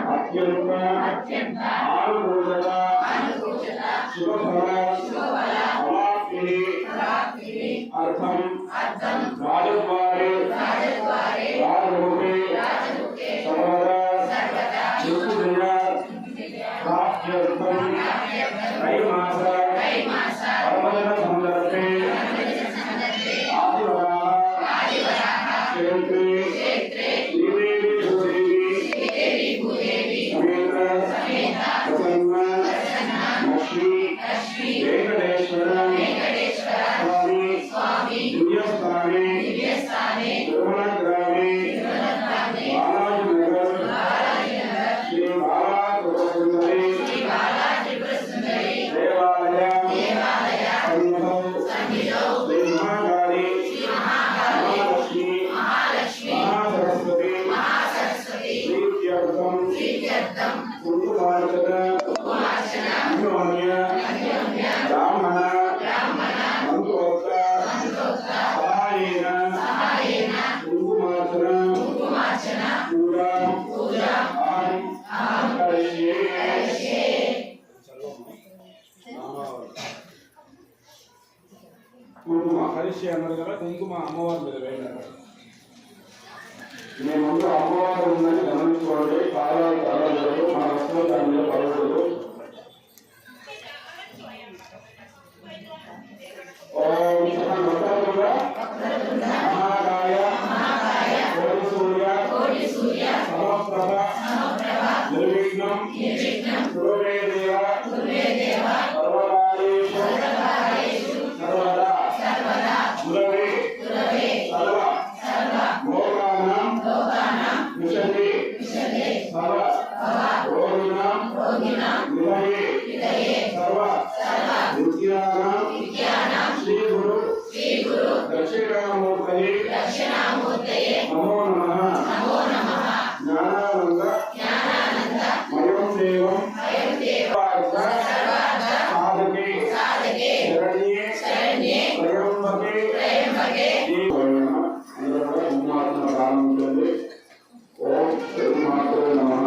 अत्यंत आनुकूलता शुभफल अवाप्तिः अर्थम राजद्वारे राजमुखे सर्वदा चतुर्दिना प्राप्त्यर्थम त्रैमास परमजन संदर्भे आदिवराः क्षेत्रे श्रीदेवी भूदेवी समेत प्रसन्न लक्ष्मी वेंकटेश्वर स्वामी दिव्यस्थाने तिरुमलग्रामे बालाजीनगर श्री बाला त्रिपुर सुंदरी देवालय सन्निधौ श्री महाकाली महालक्ष्मी महासरस्वती प्रीत्यर्थम कुंकुमार्चन अन्योन्य ब्राह्मण सहायेन कुंकुमार्चन पूजा अहं करिष्ये। కుంకుమ హరిషి అన్నారు కదా, కుంకుమ అమ్మవారి మీద వేయాలి. మీ ముందు అమ్మవారు ఉందని గమనించుకోండి. పాదాలు తరగదు, మన వస్తువులు దాని మీద పడకూడదు. ఓం వక్రతుండ మహాకాయ కోటి సూర్య సమప్రభ నిర్విఘ్నం కురుమే దేవ సర్వకార్యేషు సర్వదా గురవే సర్వ లోకానాం విశదే సర్వ రోగిణాం నిధయే సర్వ విద్యానాం శ్రీ గురు దక్షిణామూర్తయే నమో నమః జ్ఞానానంద మయం దేవం సాధకే శరణ్యే త్రయంబకే ప్రారంభించండి. ఓం శ్రీమాత్రే నమః.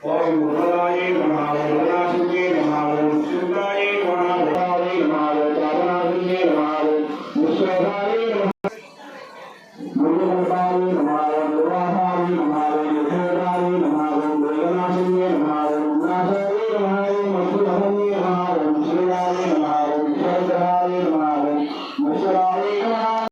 Om